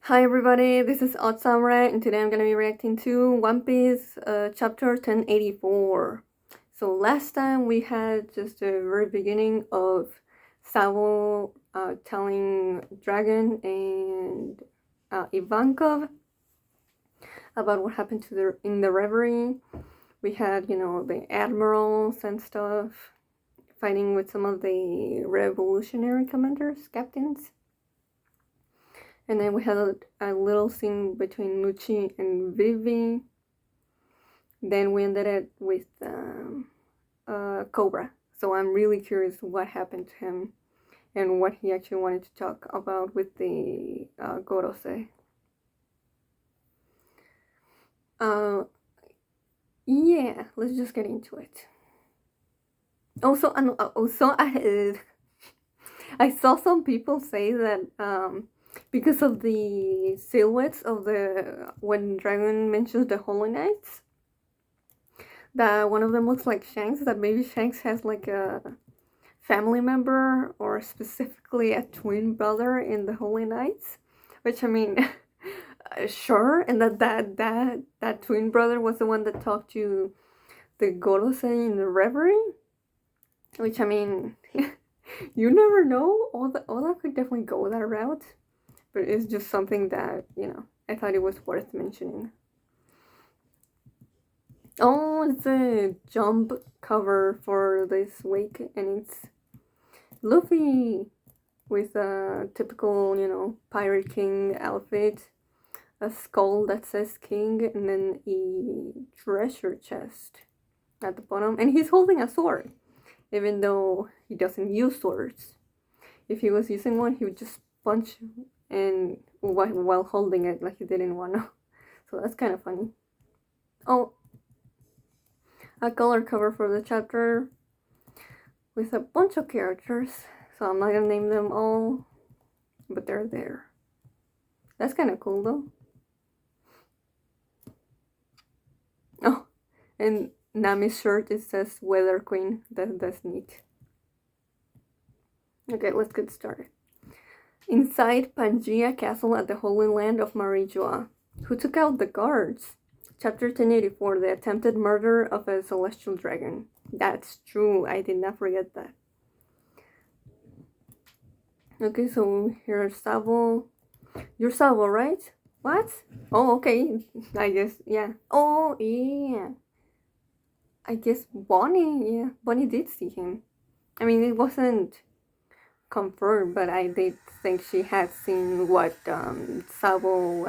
Hi everybody, this is Odd Samurai, and today I'm gonna be reacting to One Piece chapter 1084. So last time we had just the very beginning of Sabo telling Dragon and Ivankov about what happened in the reverie. We had, the admirals and stuff fighting with some of the revolutionary commanders, captains. And then we had a little scene between Lucci and Vivi. Then we ended it with Cobra. So I'm really curious what happened to him and what he actually wanted to talk about with the Gorose. Yeah, let's just get into it. Also, I saw some people say that because of the silhouettes of the when Dragon mentions the Holy Knights, that one of them looks like Shanks. That maybe Shanks has like a family member or specifically a twin brother in the Holy Knights, which I mean, sure, and that twin brother was the one that talked to the Gorosei in the Reverie, which I mean. You never know. Oda could definitely go that route, but it's just something that I thought it was worth mentioning. Oh, it's a Jump cover for this week, and it's Luffy with a typical, Pirate King outfit, a skull that says King, and then a treasure chest at the bottom, and he's holding a sword, even though he doesn't use swords. If he was using one, he would just punch and while holding it like he did in Wano. So that's kind of funny. Oh, a color cover for the chapter with a bunch of characters. So I'm not gonna name them all, but they're there. That's kind of cool though. Oh, and Nami's shirt, it says Weather Queen. That's neat. Okay, let's get started. Inside Pangaea Castle at the Holy Land of Marijoa. Who took out the guards? Chapter 1084, The Attempted Murder of a Celestial Dragon. That's true, I did not forget that. Okay, so here's Sabo. You're Sabo, right? What? Oh, okay. I guess, yeah. Oh, yeah. I guess Bonnie, yeah. Bonnie did see him. I mean, it wasn't confirmed, but I did think she had seen what Sabo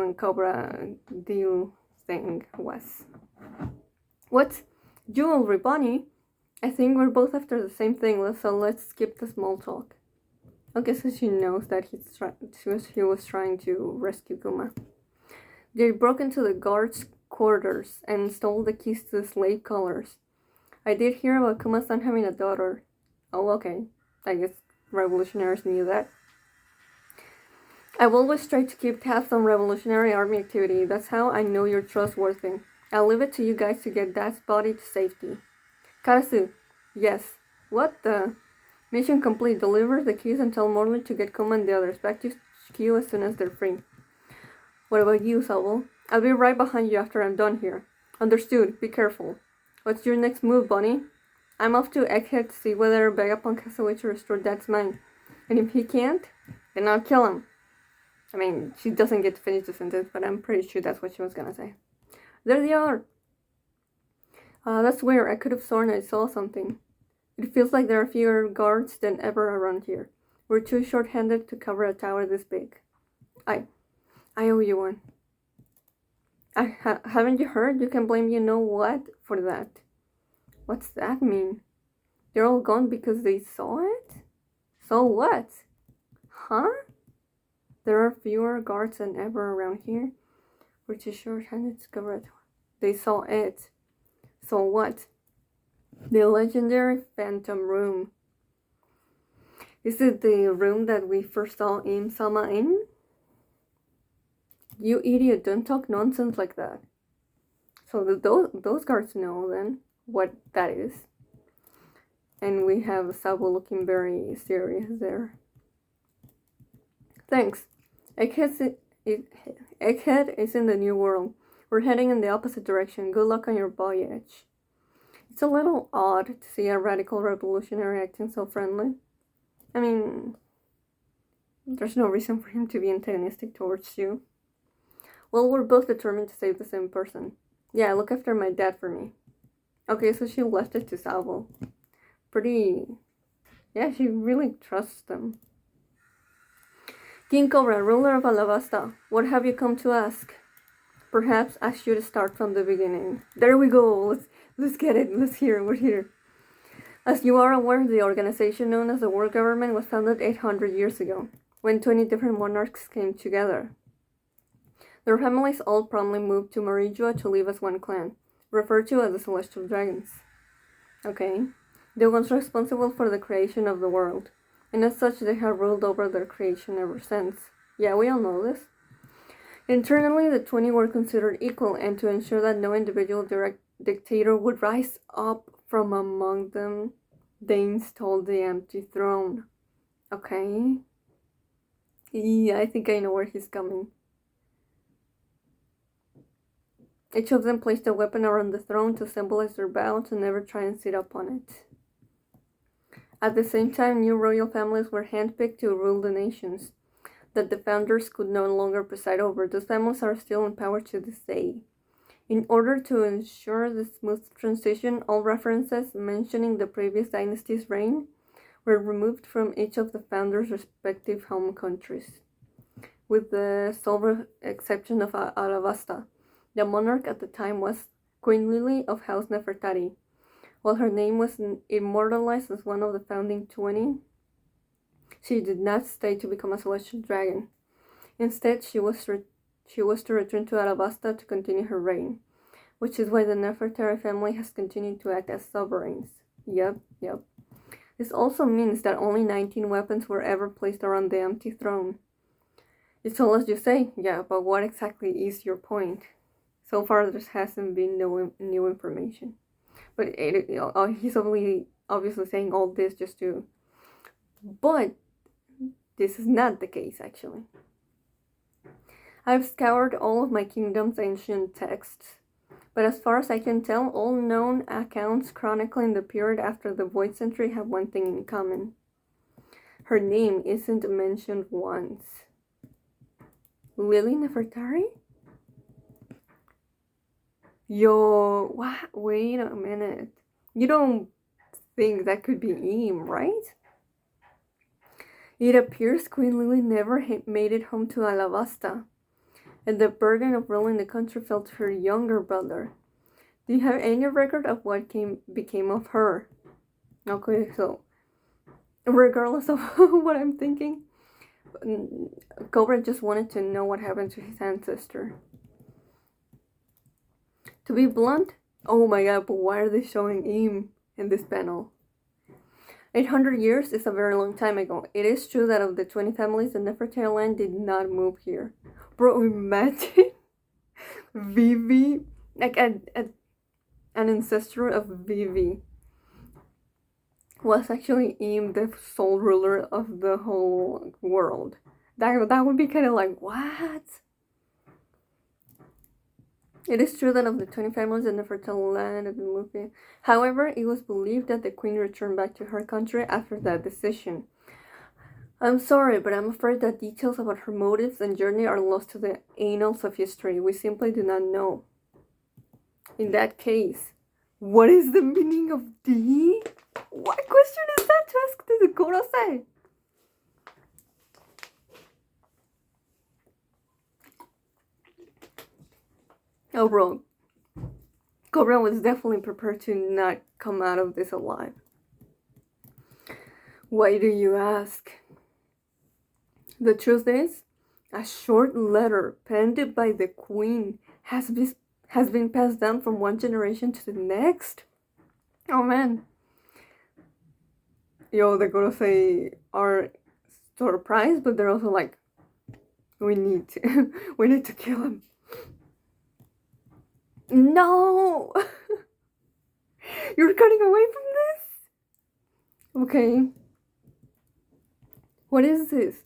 and Cobra deal thing was. What? Jewelry, Bonnie? I think we're both after the same thing, so let's skip the small talk. Okay, so she knows that he was trying to rescue Kuma. They broke into the guards' quarters and stole the keys to the slave collars. I did hear about Kuma-san having a daughter. Oh, okay. I guess revolutionaries knew that. I've always tried to keep tabs on Revolutionary Army activity. That's how I know you're trustworthy. I'll leave it to you guys to get Dad's body to safety. Karasu. Yes. What the? Mission complete. Deliver the keys and tell Morley to get Kuma and the others back to Q as soon as they're free. What about you, Sabo? I'll be right behind you after I'm done here. Understood. Be careful. What's your next move, Bunny? I'm off to Egghead to see whether Vegapunk has a way to restore Dad's mind. And if he can't, then I'll kill him. I mean, she doesn't get to finish the sentence, but I'm pretty sure that's what she was gonna say. There they are! That's weird. I could have sworn I saw something. It feels like there are fewer guards than ever around here. We're too short-handed to cover a tower this big. I owe you one. Haven't you heard? You can blame you-know-what for that. What's that mean? They're all gone because they saw it? So what? Huh? There are fewer guards than ever around here. We're too short-handed to cover it. They saw it. So what? The legendary Phantom Room. Is it the room that we first saw Im-sama in? You idiot, don't talk nonsense like that. So those guards know then what that is. And we have Sabo looking very serious there. Thanks. Egghead is in the new world. We're heading in the opposite direction. Good luck on your voyage. It's a little odd to see a radical revolutionary acting so friendly. I mean, there's no reason for him to be antagonistic towards you. Well, we're both determined to save the same person. Yeah, look after my dad for me. Okay, so she left it to Salvo. Yeah, she really trusts them. King Cobra, ruler of Alabasta, what have you come to ask? Perhaps I should start from the beginning. There we go. Let's get it. Let's hear it. We're here. As you are aware, the organization known as the World Government was founded 800 years ago, when 20 different monarchs came together. Their families all promptly moved to Marijua to live as one clan, referred to as the Celestial Dragons. Okay, the ones responsible for the creation of the world, and as such they have ruled over their creation ever since. Yeah, we all know this. Internally, the 20 were considered equal, and to ensure that no individual dictator would rise up from among them, they installed the empty throne. Okay? Yeah, I think I know where he's coming. Each of them placed a weapon around the throne to symbolize their vow to never try and sit upon it. At the same time, new royal families were handpicked to rule the nations that the founders could no longer preside over. Those families are still in power to this day. In order to ensure the smooth transition, all references mentioning the previous dynasty's reign were removed from each of the founders' respective home countries, with the sole exception of Alabasta. The monarch at the time was Queen Lily of House Nefertari. While her name was immortalized as one of the founding 20, she did not stay to become a celestial dragon. Instead, she was to return to Alabasta to continue her reign, which is why the Nefertari family has continued to act as sovereigns. Yep. This also means that only 19 weapons were ever placed around the empty throne. It's all as you say, yeah, but what exactly is your point? So far, there hasn't been no new information. But he's obviously saying all this just to... But this is not the case, actually. I've scoured all of my kingdom's ancient texts, but as far as I can tell, all known accounts chronicling the period after the Void Century have one thing in common. Her name isn't mentioned once. Lily Nefertari? Yo, what? Wait a minute. You don't think that could be Eam, right? It appears Queen Lily never made it home to Alabasta, and the burden of ruling the country fell to her younger brother. Do you have any record of what became of her? Okay, so regardless of what I'm thinking, Cobra just wanted to know what happened to his ancestor. To be blunt, oh my god, but why are they showing Eam in this panel? 800 years is a very long time ago. It is true that of the 20 families, the Nefertari land did not move here. Bro, imagine Vivi, like an ancestor of Vivi, was actually Eam, the sole ruler of the whole world. That would be kind of like, what? It is true that of the 20 families in the fertile land of the movie. However, it was believed that the queen returned back to her country after that decision. I'm sorry, but I'm afraid that details about her motives and journey are lost to the annals of history. We simply do not know. In that case, what is the meaning of D? What question is that to ask to the Gorosei? Oh, bro. Cobra was definitely prepared to not come out of this alive. Why do you ask? The truth is, a short letter penned by the queen has been passed down from one generation to the next. Oh man. Yo, the Gorosei are surprised, but they're also like, we need to kill him. No! You're cutting away from this? Okay. What is this?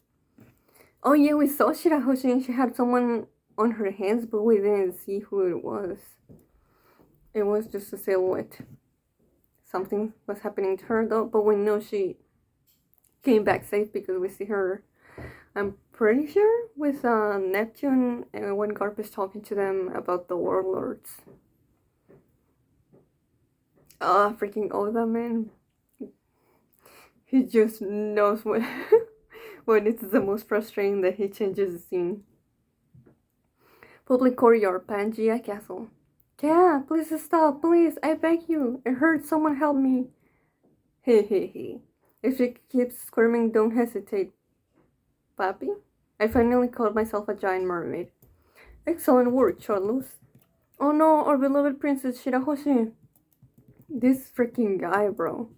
Oh yeah, we saw Shirahoshi and she had someone on her hands, but we didn't see who it was. It was just a silhouette. Something was happening to her though, but we know she came back safe because we see her, I'm pretty sure, with Neptune when Garp is talking to them about the warlords. Freaking Oda, man. He just knows when when it's the most frustrating that he changes the scene. Public courtyard, Pangea Castle. Yeah, please stop, please, I beg you. It hurts, someone help me. Hehehe. If she keeps screaming, don't hesitate. Papi? I finally called myself a giant mermaid. Excellent work, Charles. Oh no, our beloved princess Shirahoshi. This freaking guy, bro.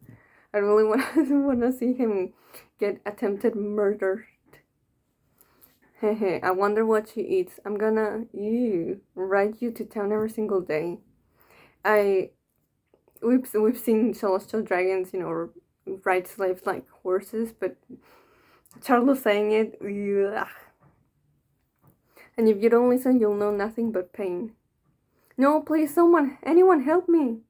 I really want to see him get attempted murder. Hehe, I wonder what she eats. I'm gonna ride you to town every single day. We've seen celestial dragons, ride slaves like horses, but Charles saying it, ugh. And if you don't listen, you'll know nothing but pain. No, please, anyone help me.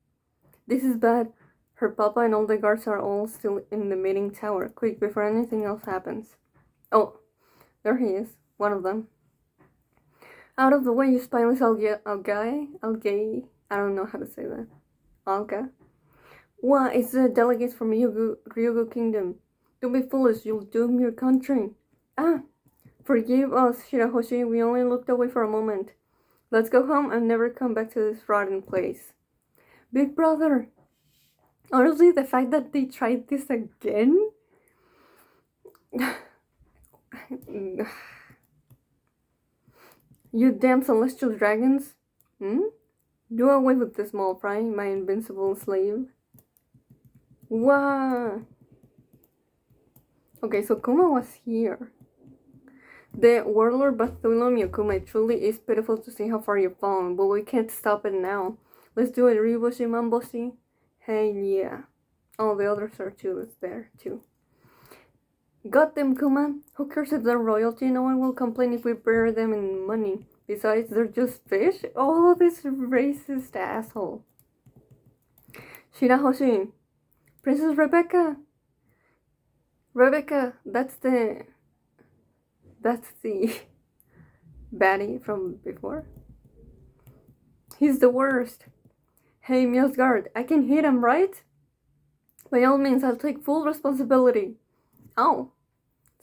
This is bad. Her papa and all the guards are all still in the meeting tower. Quick, before anything else happens. Oh, there he is. One of them. Out of the way, you spineless algae. I don't know how to say that. Alga. What? It's the delegates from Ryugu Kingdom. Don't be foolish, you'll doom your country. Forgive us, Shirahoshi, we only looked away for a moment. Let's go home and never come back to this rotten place. Big brother! Honestly, the fact that they tried this again? You damn celestial dragons! Do away with this small fry, my invincible slave. Wow! Okay, so Kuma was here. The warlord Bartholomew Kuma, it truly is pitiful to see how far you've fallen, but we can't stop it now. Let's do it, Ryuboshi Mamboshi. Hey, yeah. Oh, the others are there too. Got them, Kuma. Who cares if they're royalty? No one will complain if we bury them in money. Besides, they're just fish. Oh, this racist asshole. Shirahoshi. Princess Rebecca. Rebecca, that's the baddie from before. He's the worst. Hey, Mjosgard, I can hit him, right? By all means, I'll take full responsibility. Oh,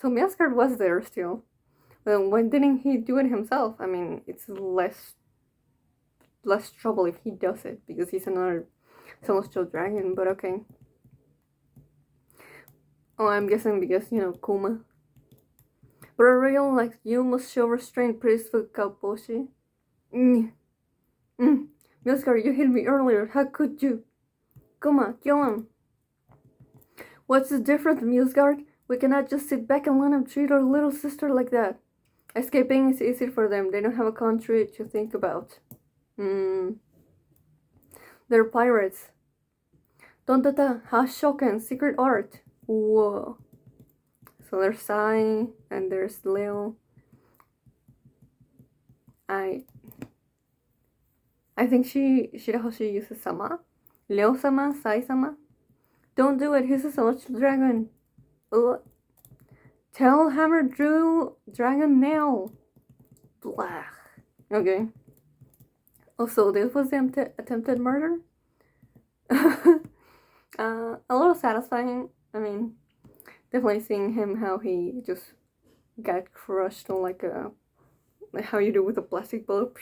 so Mjosgard was there still. Well, why didn't he do it himself? I mean, it's less trouble if he does it, because he's another celestial dragon, but okay. Oh, I'm guessing because, Kuma. But a royal like you must show restraint, priesthood Kaposhi. Mjosgard, you hit me earlier. How could you? Kuma, kill him. What's the difference, Mjosgard? We cannot just sit back and let him treat our little sister like that. Escaping is easy for them. They don't have a country to think about. They're pirates. Tontata, Hashoken, secret art. Whoa. So there's Sai and there's Leo. I think Shirahoshi uses Sama. Leo-sama, Sai-sama. Don't do it, he's a celestial dragon. Tell Hammer drew dragon nail. Blah. Okay. Also, this was the attempted murder. A little satisfying. I mean, definitely seeing him how he just got crushed on like how you do with a plastic bullet.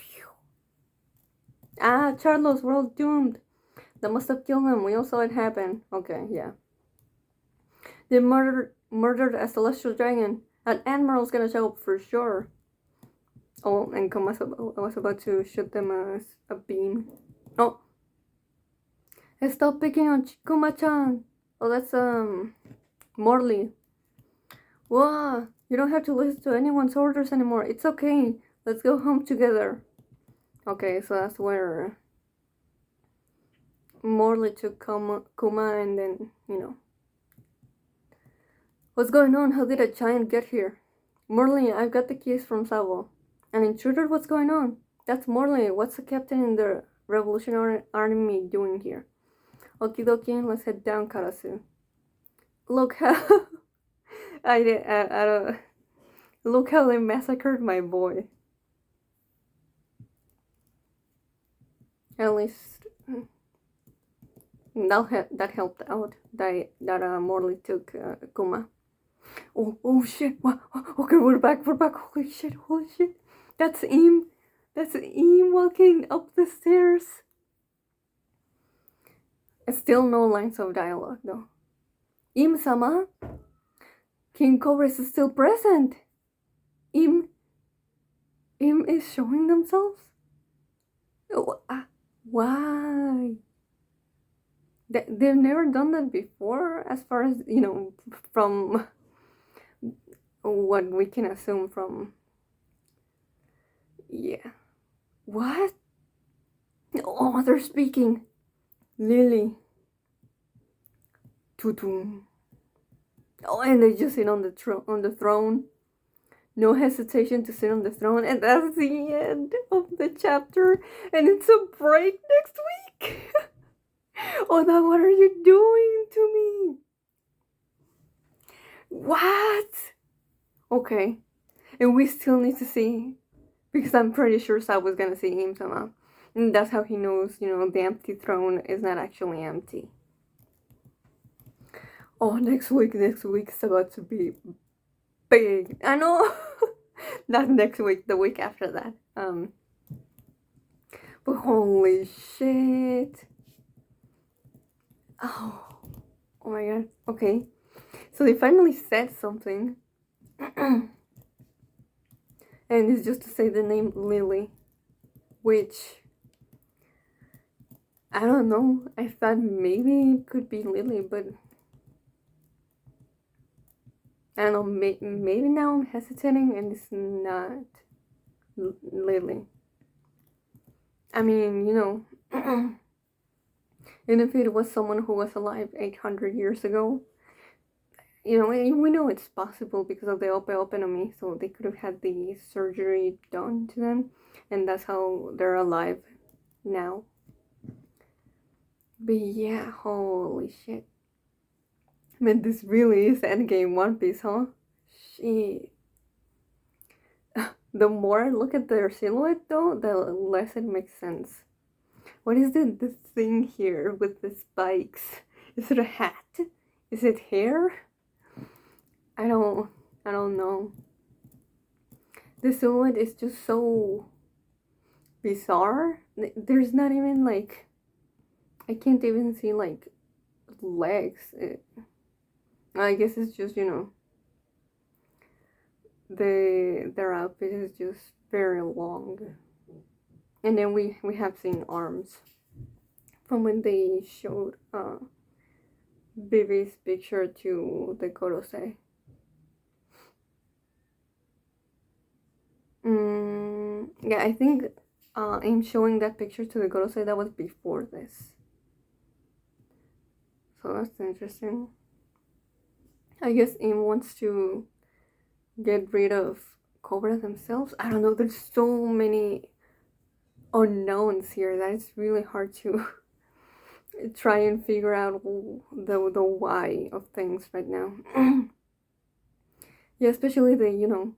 Charlos, we're all doomed. That must have killed him. We all saw it happen. Okay, yeah. They murdered a celestial dragon. An admiral's gonna show up for sure. Oh, and Kuma was about to shoot them as a beam. Oh. Stop picking on Kuma-chan. Oh, that's, Morley. Wow, you don't have to listen to anyone's orders anymore. It's okay. Let's go home together. Okay, so that's where Morley took Kuma and then, What's going on? How did a giant get here? Morley, I've got the keys from Savo. An intruder? What's going on? That's Morley. What's the captain in the Revolutionary Army doing here? Okie dokie, let's head down, Karasu. Look how I don't look how they massacred my boy. At least that helped out. That Morley took Kuma. Oh shit! What? Okay, we're back. Holy shit! That's Im. That's Im walking up the stairs. Still no lines of dialogue though. Im-sama, King Cobra is still present. Im is showing themselves. Why? They've never done that before, as far as from what we can assume from. Yeah. What? Oh, they're speaking. Lily. Tutum. Oh, and they just sit on the throne. No hesitation to sit on the throne, and that's the end of the chapter. And it's a break next week. Oda, what are you doing to me? What? Okay, and we still need to see, because I'm pretty sure Sabu's gonna see him somehow. And that's how he knows, the empty throne is not actually empty. Oh, next week is about to be big. I know. Not next week, the week after that. But holy shit. Oh my god. Okay. So they finally said something. And it's just to say the name Lily. Which, I don't know. I thought maybe it could be Lily, but I don't know. Maybe now I'm hesitating and it's not Lily. I mean, and if it was someone who was alive 800 years ago, we know it's possible because of the opeotomy, so they could have had the surgery done to them, and that's how they're alive now. But yeah, holy shit. Man, this really is Endgame One Piece, huh? Shit. The more I look at their silhouette, though, the less it makes sense. What is this thing here with the spikes? Is it a hat? Is it hair? I don't know. The silhouette is just so bizarre. There's not even like, I can't even see like legs. I guess it's just their outfit is just very long. And then we have seen arms from when they showed Vivi's picture to the Korosei. Yeah, I think I'm showing that picture to the Korosei, that was before this. So that's interesting. I guess Im wants to get rid of Cobra themselves. I don't know, there's so many unknowns here that it's really hard to try and figure out the why of things right now. Yeah, especially the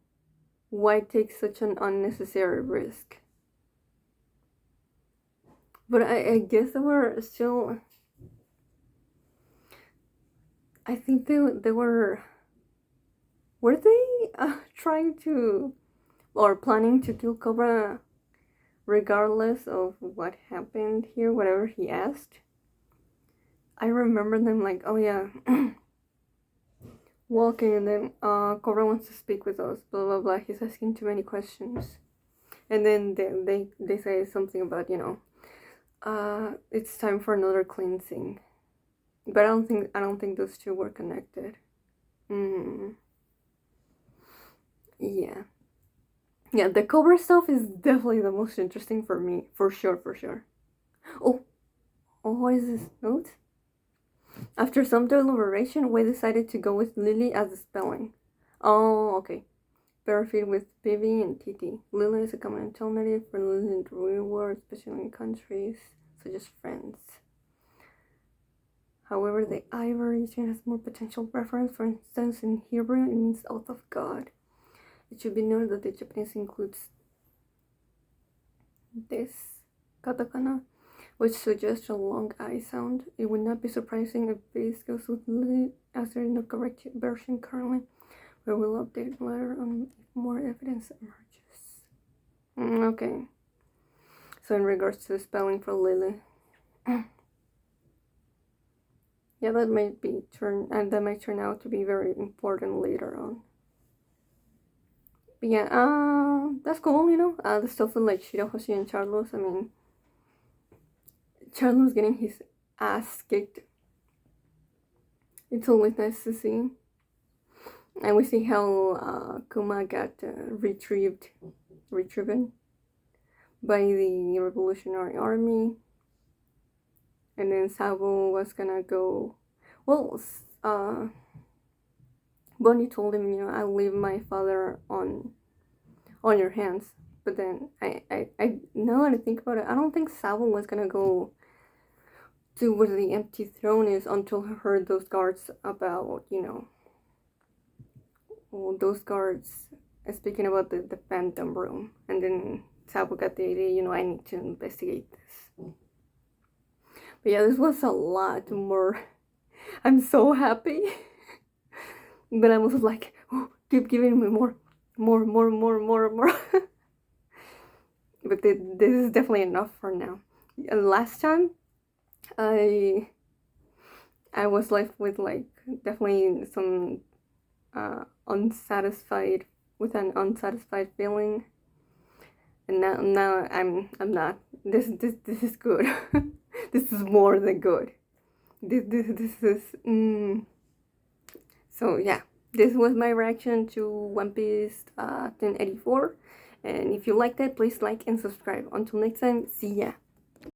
why take such an unnecessary risk. But I guess they were still, I think they were they trying to or planning to kill Cobra regardless of what happened here, whatever he asked. I remember them like, oh yeah, walking, and then Cobra wants to speak with us, blah blah blah, he's asking too many questions. And then they say something about, it's time for another cleansing. But I don't think those two were connected. Yeah. Yeah, the Cobra stuff is definitely the most interesting for me, for sure. Oh, what is this note? After some deliberation, we decided to go with Lily as the spelling. Oh, okay. Battlefield with Vivi and Titi. Lily is a common alternative for Lily in the real world, especially in countries such as France. However, the I variation has more potential reference. For instance, in Hebrew, it means oath of God. It should be noted that the Japanese includes this katakana, which suggests a long I sound. It would not be surprising if this goes with Lily, as there is no correct version currently. We will update it later on if more evidence emerges. Okay. So in regards to the spelling for Lily, yeah, that might turn out to be very important later on. But yeah, that's cool, you know. The stuff with like Shirahoshi and Charlos. I mean, Charlos getting his ass kicked. It's always nice to see. And we see how Kuma got retrieved by the Revolutionary Army. And then Sabo was gonna go. Well, Bonnie told him, you know, I'll leave my father on your hands. But then I now that I think about it, I don't think Sabo was gonna go to where the empty throne is until he heard those guards about, you know, well, those guards speaking about the Phantom Room. And then Sabo got the idea, you know, I need to investigate this. But yeah, this was a lot more. I'm so happy. But I'm also like, oh, keep giving me more. But this is definitely enough for now. Last time, I was left with like definitely some an unsatisfied feeling, and now I'm not. This is good. This is more than good. This is So yeah, this was my reaction to One Piece 1084, and if you liked it, please like and subscribe. Until next time, see ya.